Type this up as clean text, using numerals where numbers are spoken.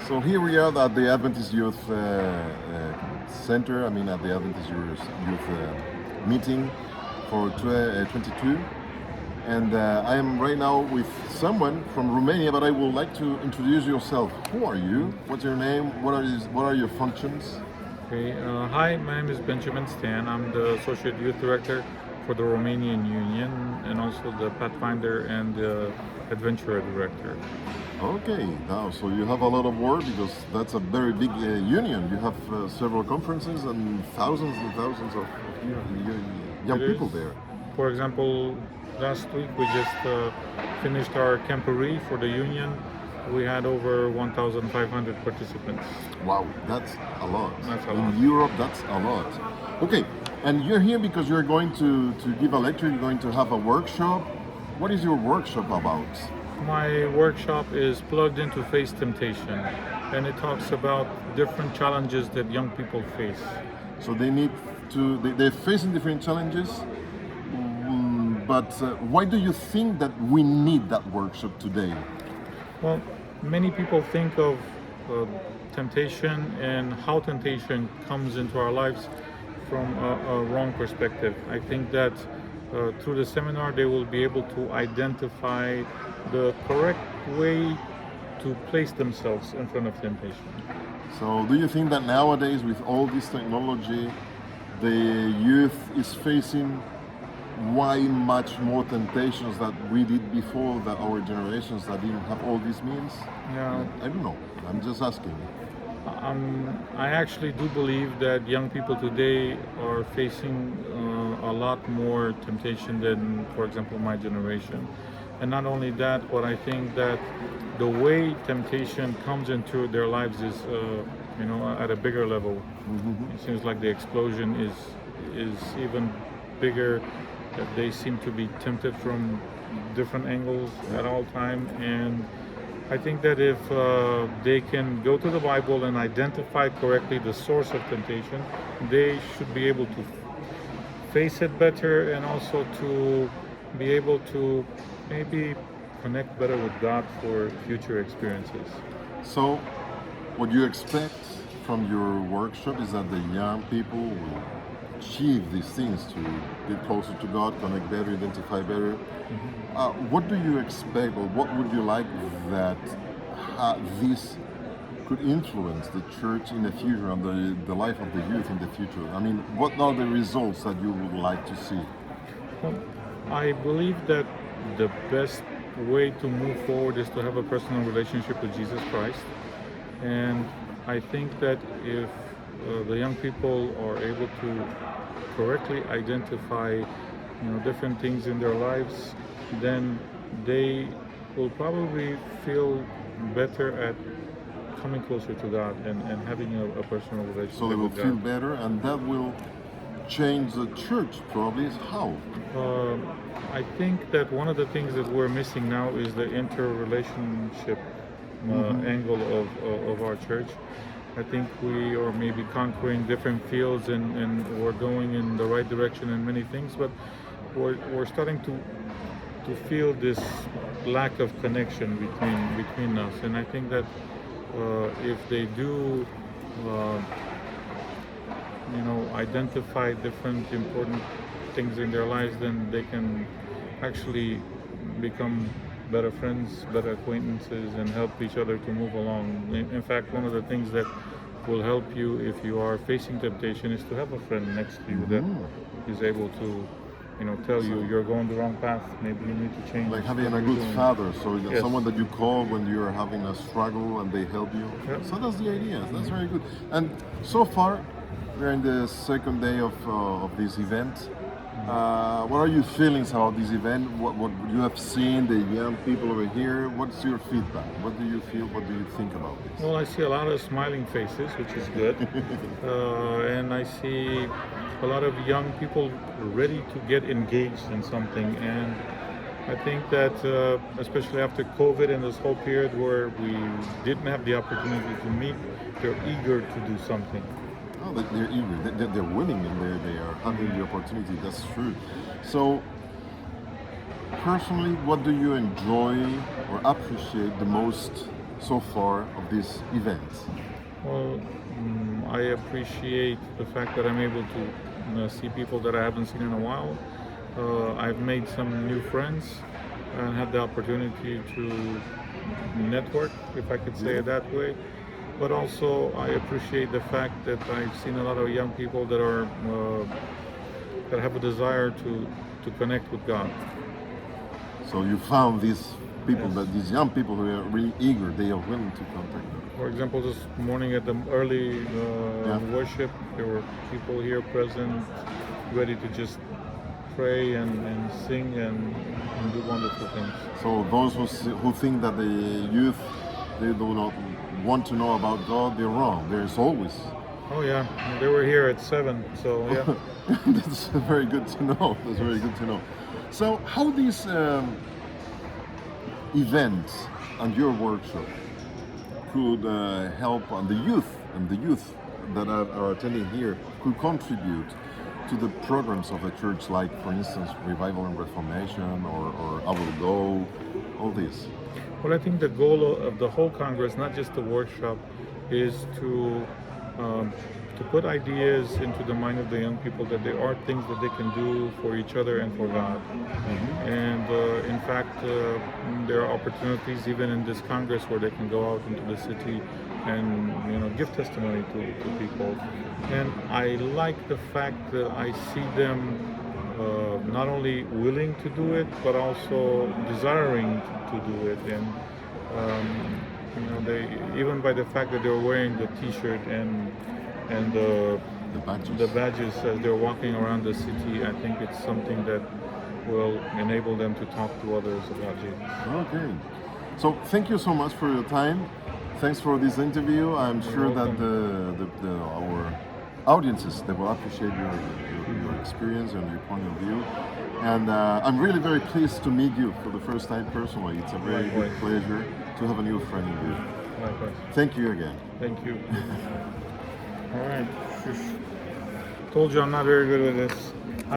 So here we are at the Adventist Youth Center. I mean, at the Adventist Youth meeting for 22. And I am right now with someone from Romania, but I would like to introduce yourself. Who are you? What's your name? What are your functions? Okay. Hi, my name is Benjamin Stan. I'm the Associate Youth Director for the Romanian Union and also the Pathfinder and the Adventurer Director. Okay, now so you have a lot of work because that's a very big union. You have several conferences and thousands of young It is. people there. For example, last week we just finished our camporee for the Union. We had over 1,500 participants. Wow, that's a lot. That's a In lot. Europe, that's a lot. Okay, and you're here because you're going to give a lecture, you're going to have a workshop. What is your workshop about? My workshop is plugged into Face Temptation, and it talks about different challenges that young people face. So they're facing different challenges, but why do you think that we need that workshop today? Well, many people think of temptation and how temptation comes into our lives from a wrong perspective. I think that through the seminar they will be able to identify the correct way to place themselves in front of temptation. So do you think that nowadays with all this technology, the youth is facing way much more temptations that we did before, that our generations that didn't have all these means? Yeah. I don't know. I'm just asking. I actually do believe that young people today are facing a lot more temptation than, for example, my generation. And not only that, but I think that the way temptation comes into their lives is, at a bigger level. Mm-hmm. It seems like the explosion is even bigger. That they seem to be tempted from different angles at all time, and I think that if they can go to the Bible and identify correctly the source of temptation, they should be able to face it better and also to be able to maybe connect better with God for future experiences. So, what you expect from your workshop is that the young people will achieve these things to get closer to God, connect better, identify better. What do you expect, or what would you like that this could influence the church in the future and the life of the youth in the future? I mean, what are the results that you would like to see? Well, I believe that the best way to move forward is to have a personal relationship with Jesus Christ. And I think that if the young people are able to correctly identify different things in their lives, then they will probably feel better at coming closer to God and having a personal relationship So they will with feel God. better, and that will change the church. Probably is how. I think that one of the things that we're missing now is the interrelationship angle of our church. I think we are maybe conquering different fields and we're going in the right direction in many things, but we're starting to feel this lack of connection between us. And I think that if they do identify different important things in their lives, then they can actually become better friends, better acquaintances, and help each other to move along. In fact, one of the things that will help you if you are facing temptation is to have a friend next to you that is able to, tell you you're going the wrong path. Maybe you need to change. Like having what a you're good doing. father, so that Yes. someone that you call when you're having a struggle and they help you. Yep. So that's the idea. That's very good. And so far, we're in the second day of this event. What are your feelings about this event? What you have seen, the young people over here? What's your feedback? What do you feel? What do you think about this? Well, I see a lot of smiling faces, which is good. And I see a lot of young people ready to get engaged in something. And I think that, especially after COVID and this whole period where we didn't have the opportunity to meet, they're eager to do something. Oh, they're eager. They're willing, and they are having the opportunity. That's true. So, personally, what do you enjoy or appreciate the most so far of this event? Well, I appreciate the fact that I'm able to see people that I haven't seen in a while. I've made some new friends and had the opportunity to network, if I could say it that way. But also, I appreciate the fact that I've seen a lot of young people that are that have a desire to connect with God. So you found these people, Yes. that these young people who are really eager, they are willing to contact them. For example, this morning at the early Yeah. worship, there were people here present, ready to just pray and sing and do wonderful things. So those who think that the youth, they do not want to know about God, they're wrong. There's always. Oh yeah, they were here at 7, so yeah. That's very good to know. That's very good to know. So how these events and your workshop could help on the youth that are attending here could contribute to the programs of the church, like for instance revival and reformation, or I Will Go, all this. Well, I think the goal of the whole Congress, not just the workshop, is to put ideas into the mind of the young people that there are things that they can do for each other and for God. And in fact, there are opportunities even in this Congress where they can go out into the city and give testimony to people. And I like the fact that I see them not only willing to do it, but also desiring to do it. And they, even by the fact that they're wearing the T-shirt and the badges as they're walking around the city, I think it's something that will enable them to talk to others about Jesus. Okay. So thank you so much for your time. Thanks for this interview. I'm sure that our audiences, they will appreciate your experience and your point of view. And I'm really very pleased to meet you for the first time personally. It's a very good pleasure to have a new friend in you. Likewise. Thank you again. Thank you. All right. Told you I'm not very good with this.